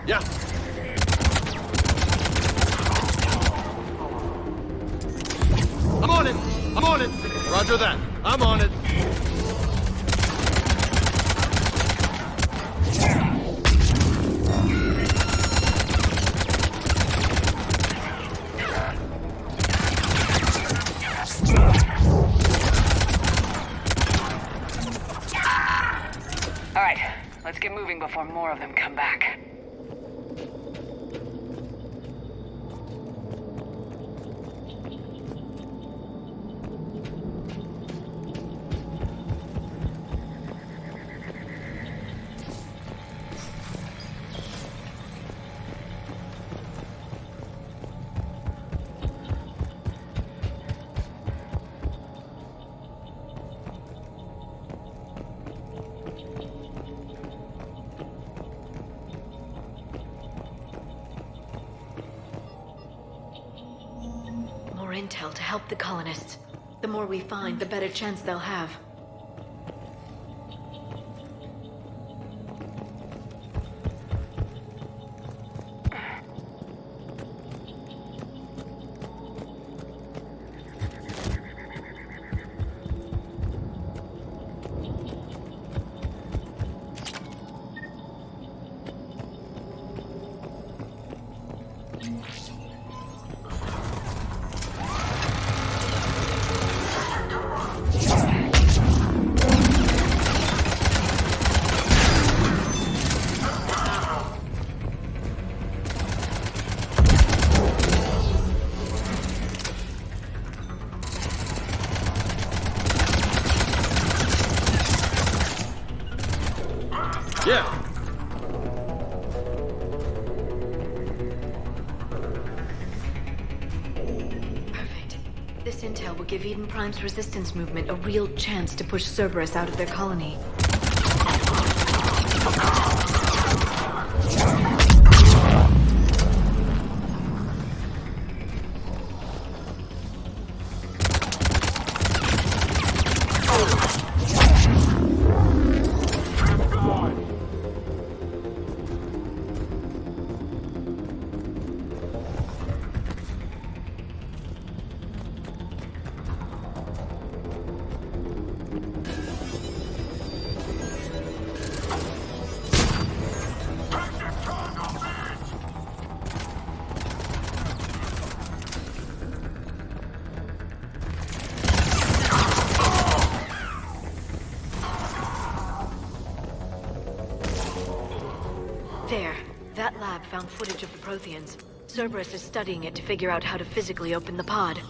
Yeah. I'm on it! I'm on it! Roger that. I'm on it. All right, let's get moving before more of them come back. More intel to help the colonists. The more we find, the better chance they'll have. Yeah. Perfect. This intel will give Eden Prime's resistance movement a real chance to push Cerberus out of their colony. There. That lab found footage of the Protheans. Cerberus is studying it to figure out how to physically open the pod.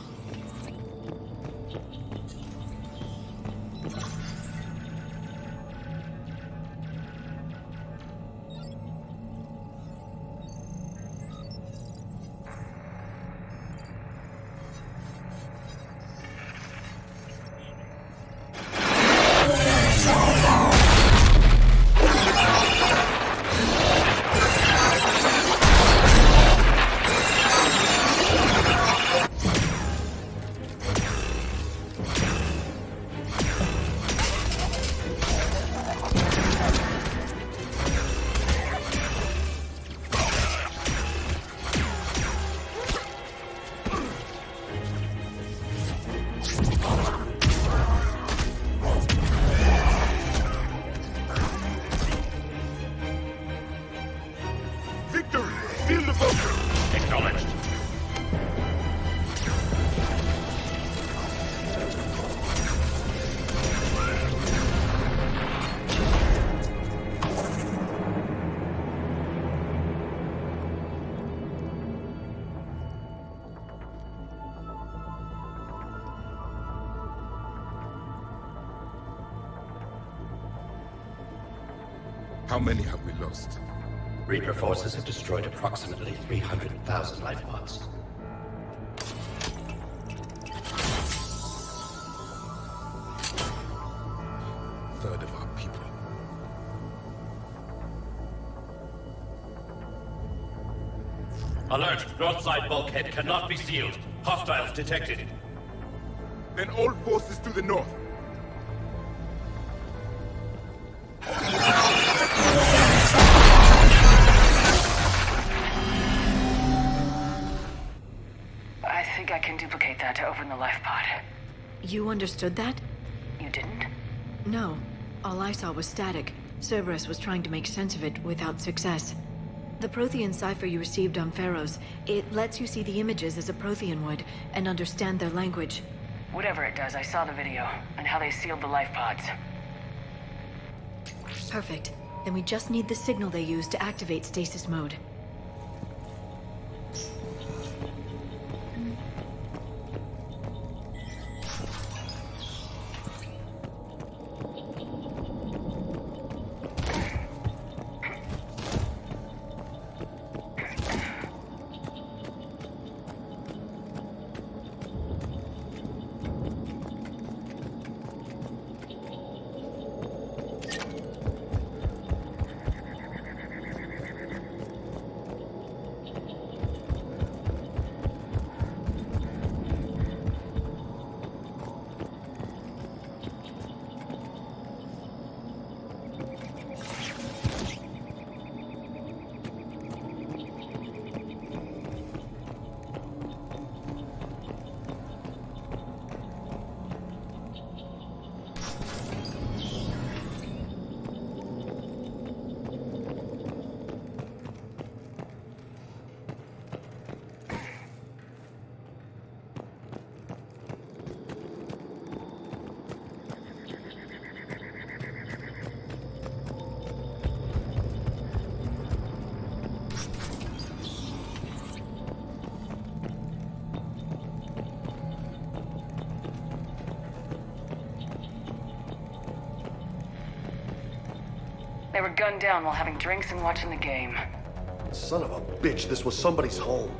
Victory! Seal the bunker! Acknowledged. How many have we lost? Reaper forces have destroyed approximately 300,000 life pods. Third of our people. Alert! North side bulkhead cannot be sealed. Hostiles detected. Then all forces to the north. You understood that? You didn't? No. All I saw was static. Cerberus was trying to make sense of it without success. The Prothean cipher you received on Pharaohs, it lets you see the images as a Prothean would, and understand their language. Whatever it does, I saw the video, and how they sealed the life pods. Perfect. Then we just need the signal they used to activate stasis mode. They were gunned down while having drinks and watching the game. Son of a bitch, this was somebody's home.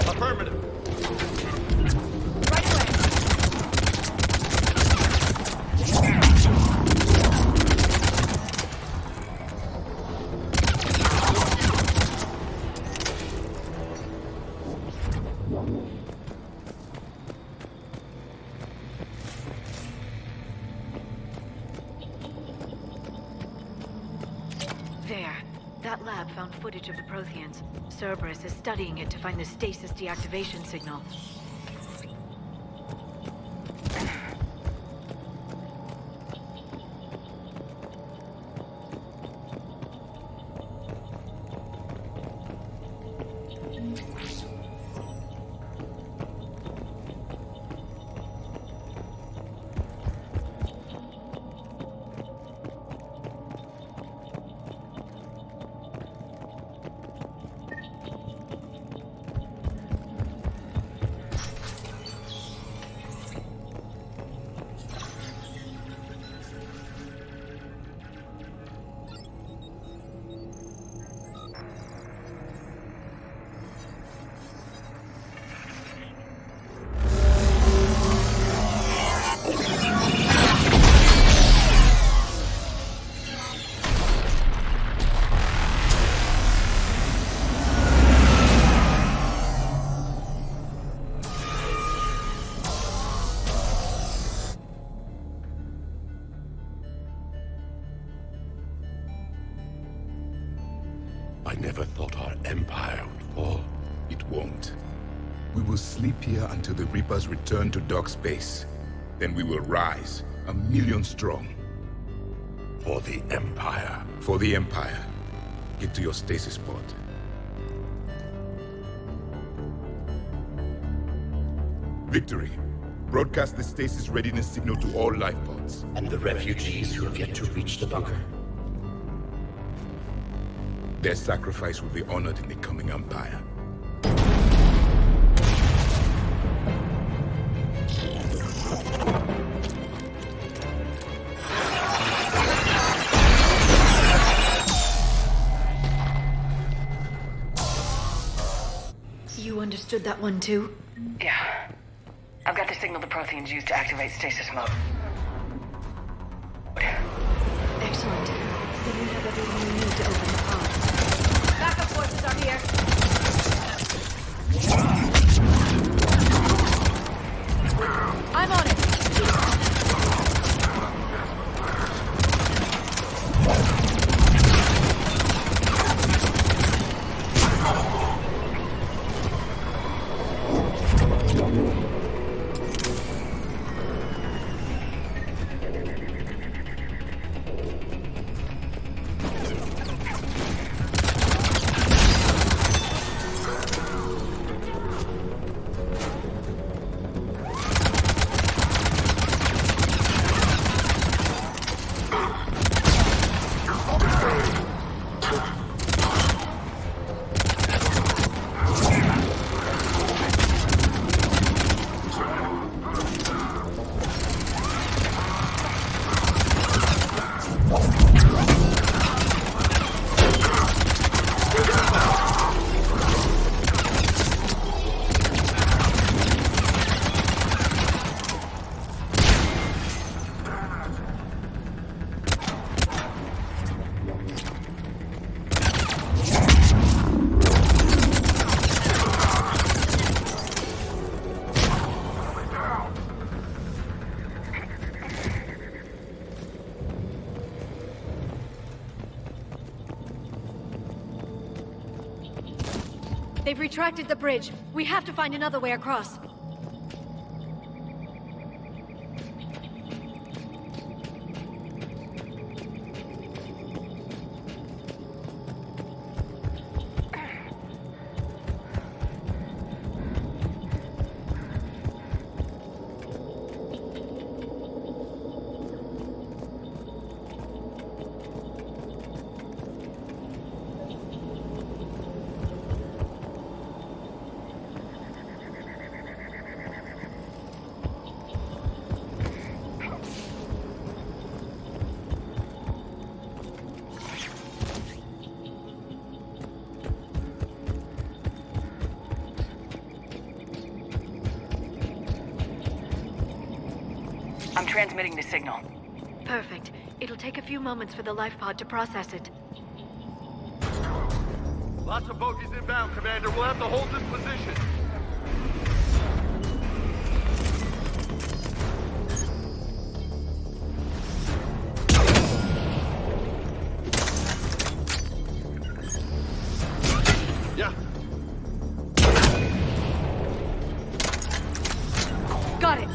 Affirmative. There. That lab found footage of the Protheans. Cerberus is studying it to find the stasis deactivation signal. I never thought our empire would fall. It won't. We will sleep here until the Reapers return to Dock Space. Then we will rise, 1,000,000 strong. For the Empire. For the Empire. Get to your stasis pod. Victory. Broadcast the stasis readiness signal to all life pods. And the refugees who have yet to reach the bunker. Their sacrifice will be honored in the coming Empire. understood that one too? Yeah. I've got the signal the Protheans used to activate stasis mode. Excellent. Then we have everything we need to open the pod. Backup forces are here. I'm on it. They've retracted the bridge. We have to find another way across. I'm transmitting the signal. Perfect. It'll take a few moments for the life pod to process it. Lots of bogies inbound, Commander. We'll have to hold this position. Yeah. Got it.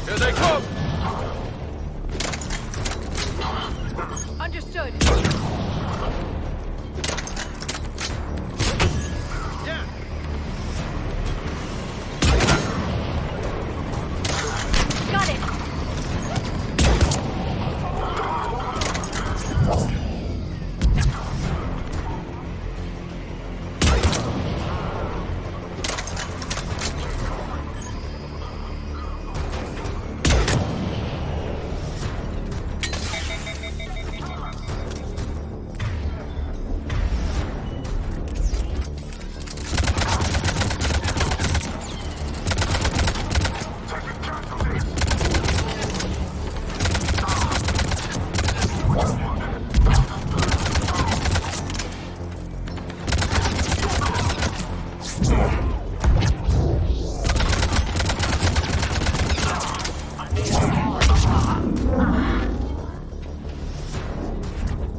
Here they come! Understood. Yeah! Got it.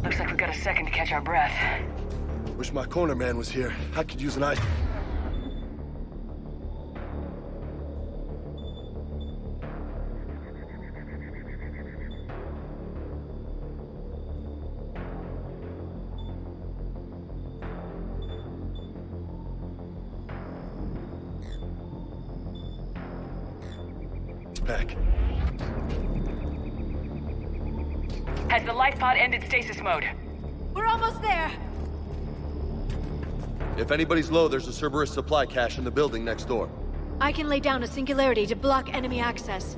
Looks like we've got a second to catch our breath. Wish my corner man was here. I could use an eye. Back. Has the life pod ended stasis mode? We're almost there. If anybody's low, there's a Cerberus supply cache in the building next door. I can lay down a singularity to block enemy access.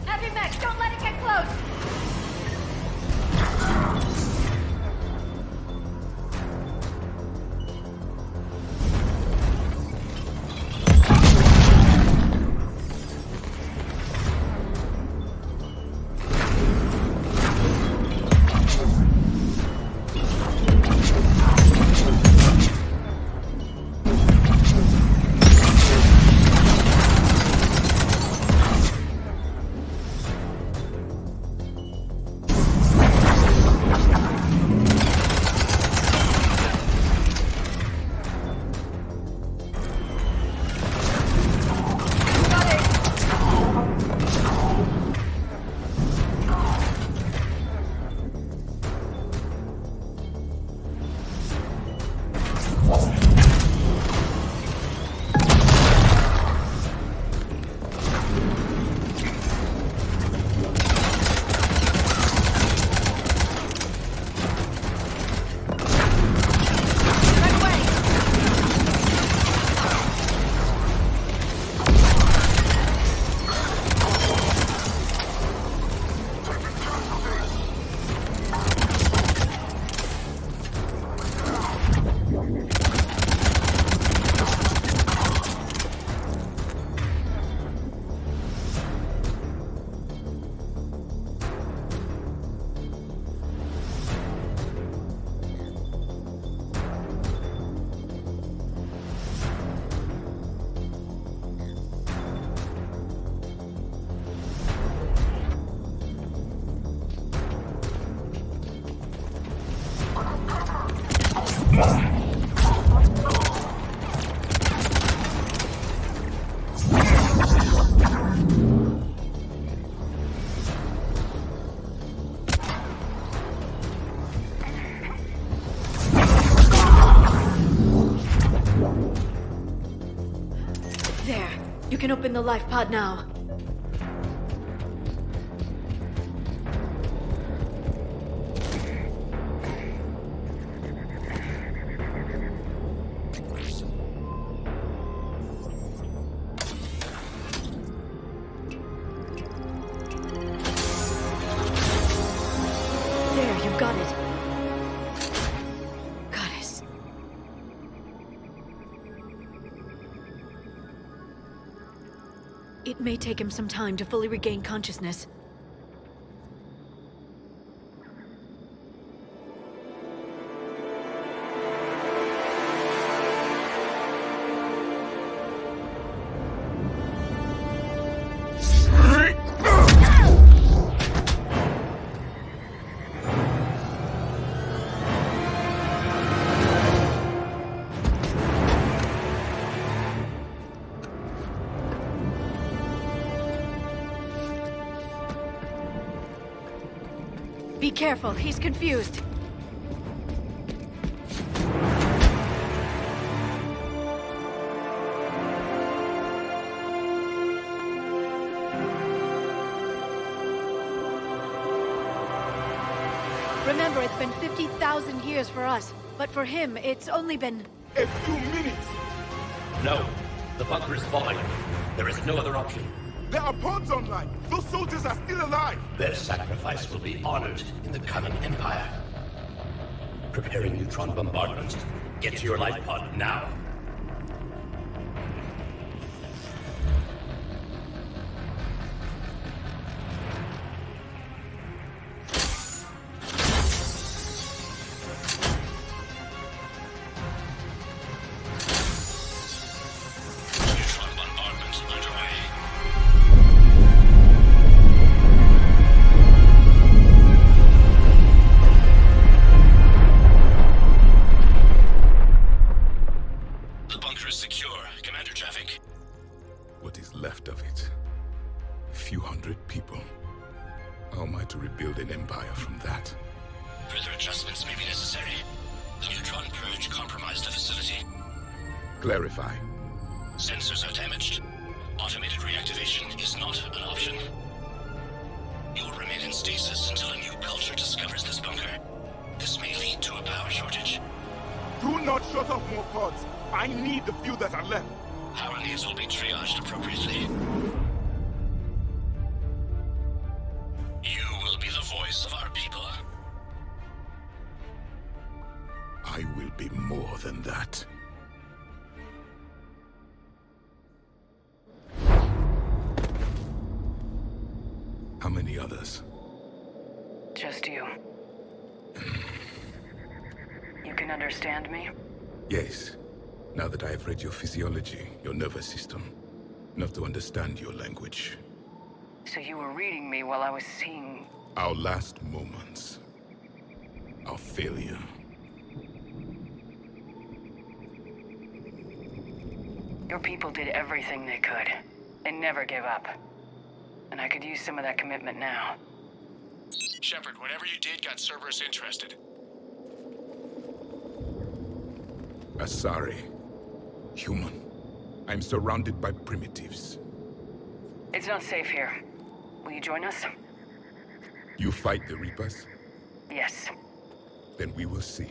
Heavy mech, don't let it get close! There. You can open the life pod now. There, you've got it. Goddess. It may take him some time to fully regain consciousness. Be careful, he's confused. Remember, it's been 50,000 years for us, but for him, it's only been... A few minutes! No. The bunker is falling. There is no other option. There are pods online! Those soldiers are still alive! Their sacrifice will be honored in the coming Empire. Preparing neutron bombardment. Get to your life pod now. Neutron bombardment underway. The bunker is secure, Commander Javik. What is left of it? A few hundred people. How am I to rebuild an empire from that? Further adjustments may be necessary. The neutron purge compromised the facility. Clarify. Sensors are damaged. Automated reactivation is not an option. You will remain in in stasis until a new culture discovers this bunker. This may lead to a power shortage. Do not shut off more pods. I need the few that are left. Power needs will be triaged appropriately. You will be the voice of our people. I will be more than that. How many others? Just you. You can understand me? Yes. Now that I have read your physiology, your nervous system, enough to understand your language. So you were reading me while I was seeing... Our last moments. Our failure. Your people did everything they could. They never gave up. And I could use some of that commitment now. Shepard, whatever you did got Cerberus interested. Asari. Human. I'm surrounded by primitives. It's not safe here. Will you join us? You fight the Reapers? Yes. Then we will see.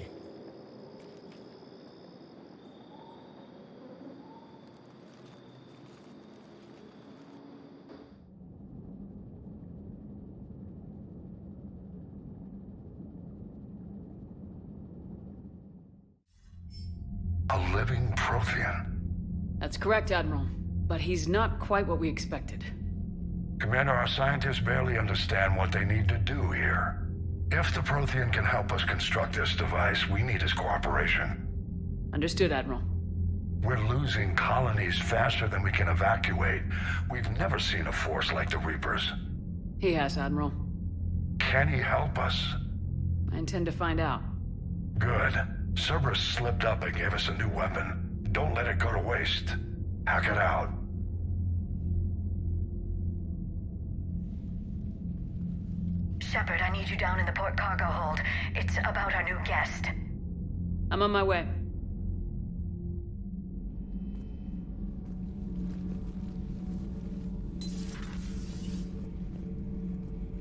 A living Prothean. That's correct, Admiral. But he's not quite what we expected. Commander, our scientists barely understand what they need to do here. If the Prothean can help us construct this device, we need his cooperation. Understood, Admiral. We're losing colonies faster than we can evacuate. We've never seen a force like the Reapers. He has, Admiral. Can he help us? I intend to find out. Good. Cerberus slipped up and gave us a new weapon. Don't let it go to waste. Hack it out. Shepard, I need you down in the port cargo hold. It's about our new guest. I'm on my way.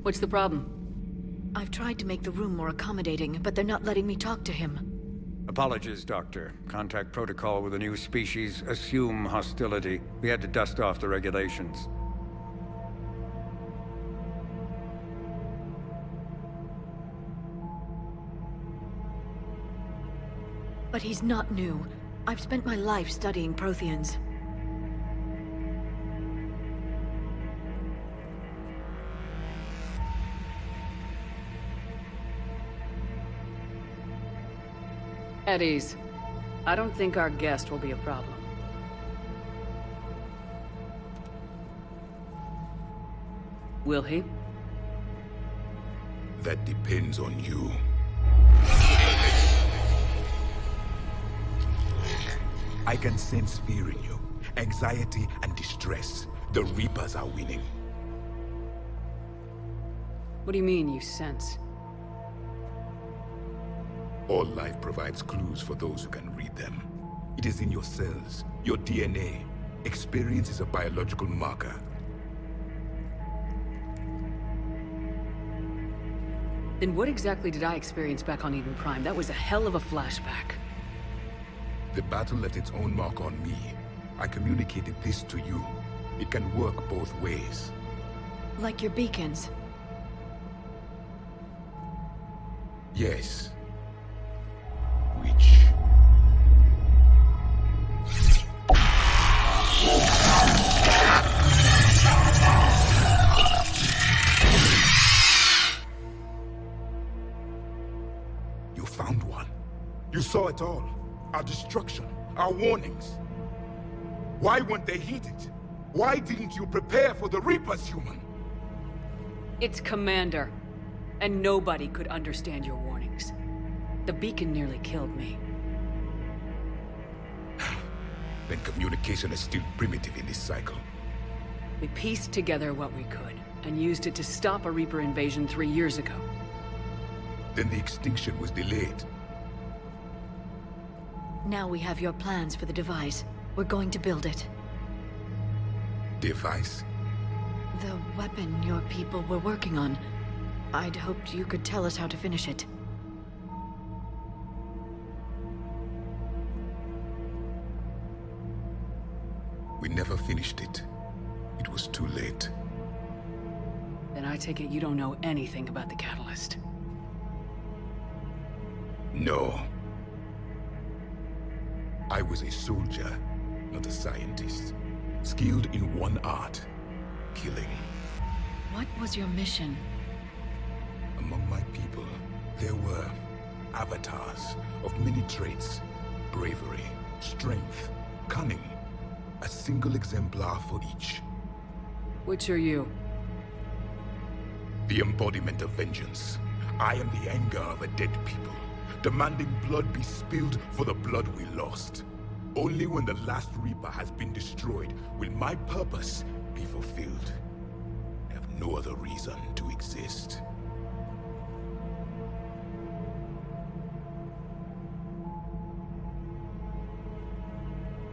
What's the problem? I've tried to make the room more accommodating, but they're not letting me talk to him. Apologies, Doctor. Contact protocol with a new species. Assume hostility. We had to dust off the regulations. But he's not new. I've spent my life studying Protheans. At ease. I don't think our guest will be a problem. Will he? That depends on you. I can sense fear in you. Anxiety and distress. The Reapers are winning. What do you mean, you sense? All life provides clues for those who can read them. It is in your cells, your DNA. Experience is a biological marker. Then what exactly did I experience back on Eden Prime? That was a hell of a flashback. The battle left its own mark on me. I communicated this to you. It can work both ways. Like your beacons. Yes. Which... You found one. You saw it all. Our destruction, our warnings. Why weren't they heeded? Why didn't you prepare for the Reapers, human? It's Commander. And nobody could understand your warnings. The beacon nearly killed me. Then communication is still primitive in this cycle. We pieced together what we could, and used it to stop a Reaper invasion 3 years ago. Then the extinction was delayed. Now we have your plans for the device. We're going to build it. Device? The weapon your people were working on. I'd hoped you could tell us how to finish it. We never finished it. It was too late. Then I take it you don't know anything about the catalyst. No. I was a soldier, not a scientist. Skilled in one art, killing. What was your mission? Among my people, there were avatars of many traits. Bravery, strength, cunning. A single exemplar for each. Which are you? The embodiment of vengeance. I am the anger of a dead people, demanding blood be spilled for the blood we lost. Only when the last Reaper has been destroyed will my purpose be fulfilled. I have no other reason to exist.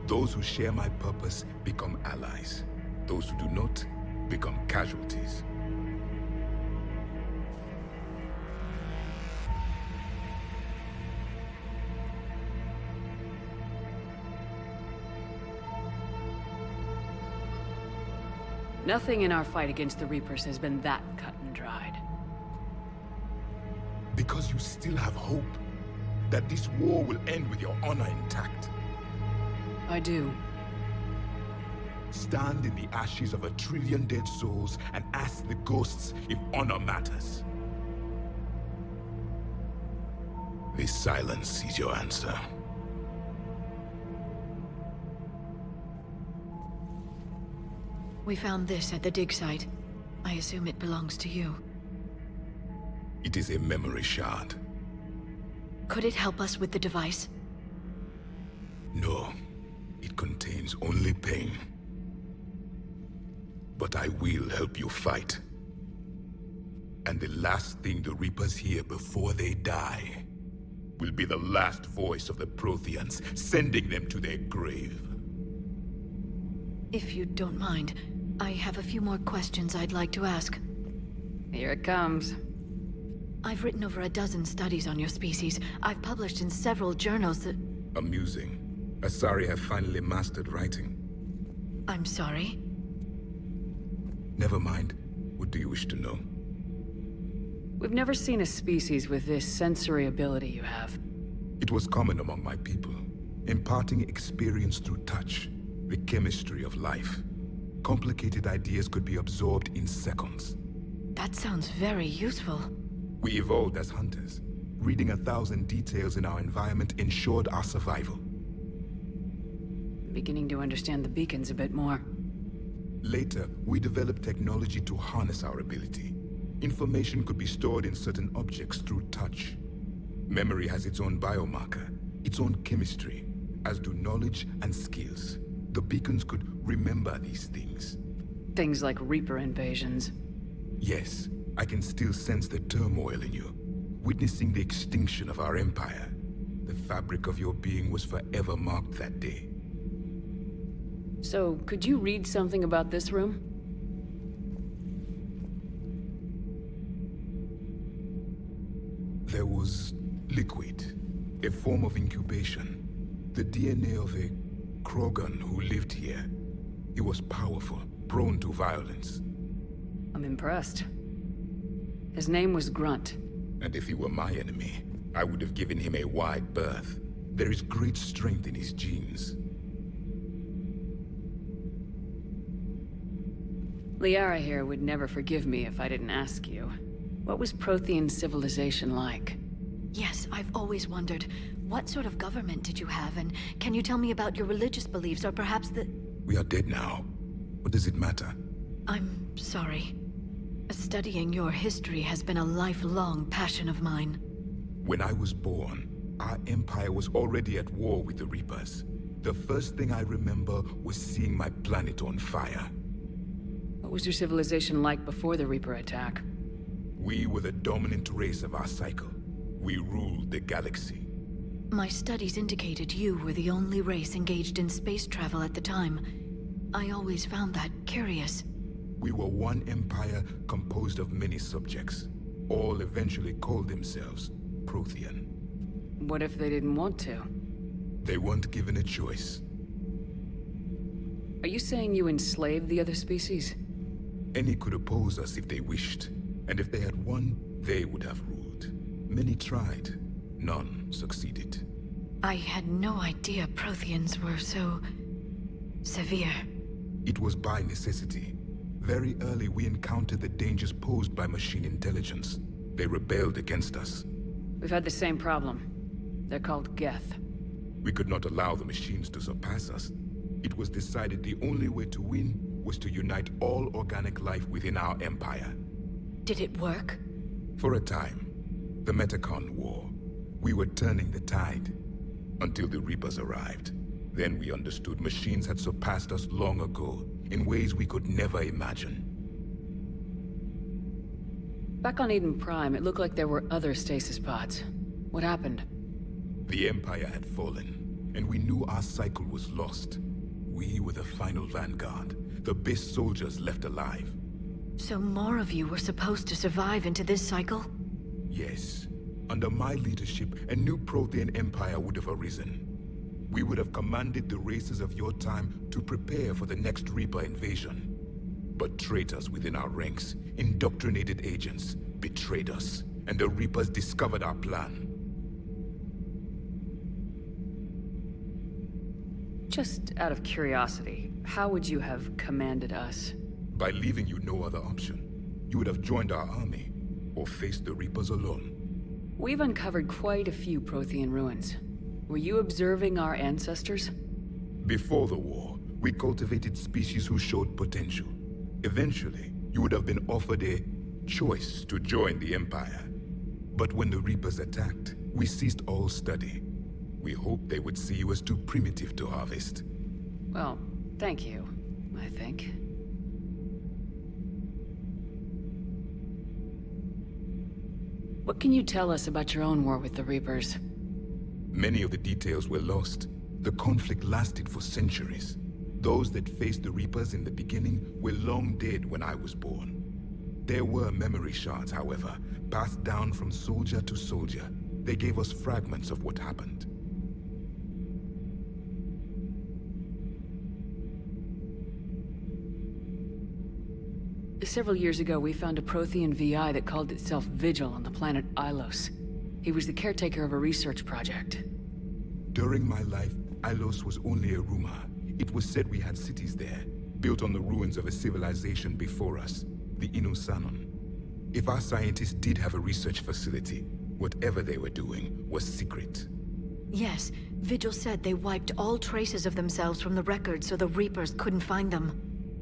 Those who share my purpose become allies. Those who do not become casualties. Nothing in our fight against the Reapers has been that cut and dried. Because you still have hope that this war will end with your honor intact. I do. Stand in the ashes of 1 trillion dead souls and ask the ghosts if honor matters. This silence is your answer. We found this at the dig site. I assume it belongs to you. It is a memory shard. Could it help us with the device? No. It contains only pain. But I will help you fight. And the last thing the Reapers hear before they die will be the last voice of the Protheans, sending them to their grave. If you don't mind, I have a few more questions I'd like to ask. Here it comes. I've written over a dozen studies on your species. I've published in several journals that... Amusing. Asari have finally mastered writing. I'm sorry? Never mind. What do you wish to know? We've never seen a species with this sensory ability you have. It was common among my people, imparting experience through touch, the chemistry of life. Complicated ideas could be absorbed in seconds. That sounds very useful. We evolved as hunters. Reading 1,000 details in our environment ensured our survival. I'm beginning to understand the beacons a bit more. Later, we developed technology to harness our ability. Information could be stored in certain objects through touch. Memory has its own biomarker, its own chemistry, as do knowledge and skills. The beacons could remember these things. Things like Reaper invasions. Yes, I can still sense the turmoil in you, witnessing the extinction of our empire. The fabric of your being was forever marked that day. So, could you read something about this room? There was liquid, a form of incubation. The DNA of a Krogan who lived here. He was powerful, prone to violence. I'm impressed. His name was Grunt. And if he were my enemy, I would have given him a wide berth. There is great strength in his genes. Liara here would never forgive me if I didn't ask you. What was Prothean civilization like? Yes, I've always wondered, what sort of government did you have, and can you tell me about your religious beliefs, or perhaps the... We are dead now. What does it matter? I'm sorry. Studying your history has been a lifelong passion of mine. When I was born, our empire was already at war with the Reapers. The first thing I remember was seeing my planet on fire. What was your civilization like before the Reaper attack? We were the dominant race of our cycle. We ruled the galaxy. My studies indicated you were the only race engaged in space travel at the time. I always found that curious. We were one empire composed of many subjects. all eventually called themselves Prothean. What if they didn't want to? They weren't given a choice. Are you saying you enslaved the other species? Any could oppose us if they wished, and if they had won, they would have ruled. Many tried, none succeeded. I had no idea Protheans were so... severe. It was by necessity. Very early we encountered the dangers posed by machine intelligence. They rebelled against us. We've had the same problem. They're called Geth. We could not allow the machines to surpass us. It was decided the only way to win was to unite all organic life within our empire. Did it work? For a time. The Metacon War. We were turning the tide. Until the Reapers arrived. Then we understood machines had surpassed us long ago, in ways we could never imagine. Back on Eden Prime, it looked like there were other stasis pods. What happened? The Empire had fallen, and we knew our cycle was lost. We were the final vanguard, the best soldiers left alive. So more of you were supposed to survive into this cycle? Yes. Under my leadership, a new Prothean empire would have arisen. We would have commanded the races of your time to prepare for the next Reaper invasion. But traitors within our ranks, indoctrinated agents, betrayed us, and the Reapers discovered our plan. Just out of curiosity, how would you have commanded us? By leaving you no other option. You would have joined our army, or faced the Reapers alone. We've uncovered quite a few Prothean ruins. Were you observing our ancestors? Before the war, we cultivated species who showed potential. Eventually, you would have been offered a choice to join the Empire. But when the Reapers attacked, we ceased all study. We hoped they would see you as too primitive to harvest. Well, thank you, I think. What can you tell us about your own war with the Reapers? Many of the details were lost. The conflict lasted for centuries. Those that faced the Reapers in the beginning were long dead when I was born. There were memory shards, however, passed down from soldier to soldier. They gave us fragments of what happened. Several years ago, we found a Prothean VI that called itself Vigil on the planet Ilos. He was the caretaker of a research project. During my life, Ilos was only a rumor. It was said we had cities there, built on the ruins of a civilization before us, the Inusanon. If our scientists did have a research facility, whatever they were doing was secret. Yes, Vigil said they wiped all traces of themselves from the record so the Reapers couldn't find them.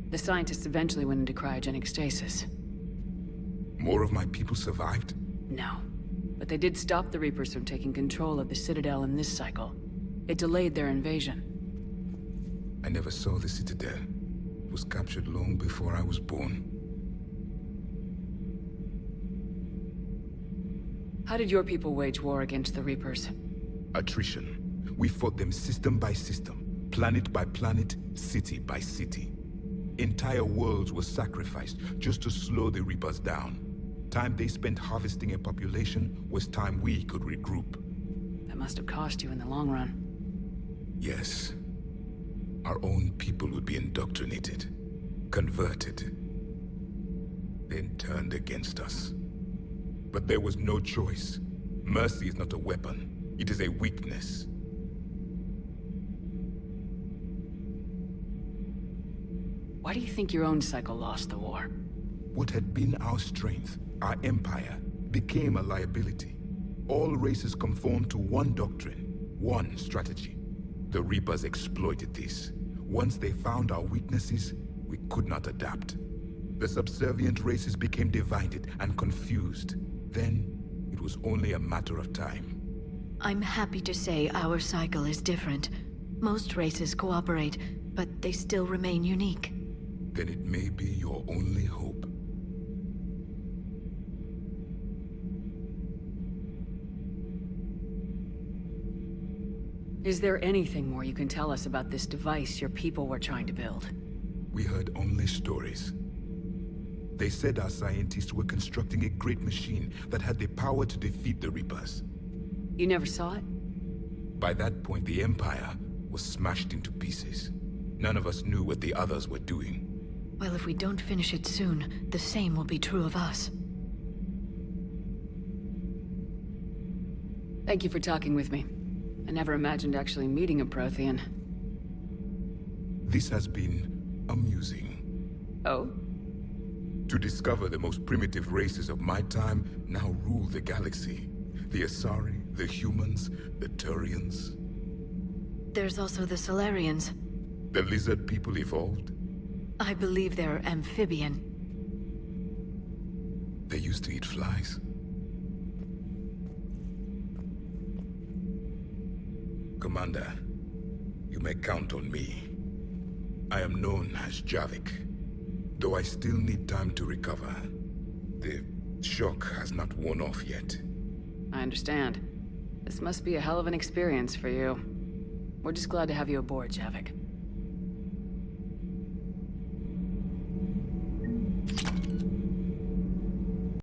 The scientists eventually went into cryogenic stasis. More of my people survived? No. But they did stop the Reapers from taking control of the Citadel in this cycle. It delayed their invasion. I never saw the Citadel. It was captured long before I was born. How did your people wage war against the Reapers? Attrition. We fought them system by system, planet by planet, city by city. Entire worlds were sacrificed just to slow the Reapers down. Time they spent harvesting a population was time we could regroup. That must have cost you in the long run. Yes. Our own people would be indoctrinated, converted, then turned against us. But there was no choice. Mercy is not a weapon. It is a weakness. Why do you think your own cycle lost the war? What had been our strength, our empire, became a liability. All races conformed to one doctrine, one strategy. The Reapers exploited this. Once they found our weaknesses, we could not adapt. The subservient races became divided and confused. Then, it was only a matter of time. I'm happy to say our cycle is different. Most races cooperate, but they still remain unique. Then it may be your only hope. Is there anything more you can tell us about this device your people were trying to build? We heard only stories. They said our scientists were constructing a great machine that had the power to defeat the Reapers. You never saw it? By that point, the Empire was smashed into pieces. None of us knew what the others were doing. Well, if we don't finish it soon, the same will be true of us. Thank you for talking with me. I never imagined actually meeting a Prothean. This has been amusing. Oh? To discover the most primitive races of my time now rule the galaxy. The Asari, the humans, the Turians. There's also the Solarians. The lizard people evolved. I believe they're amphibian. They used to eat flies. Commander, you may count on me. I am known as Javik, though I still need time to recover. The shock has not worn off yet. I understand. This must be a hell of an experience for you. We're just glad to have you aboard, Javik.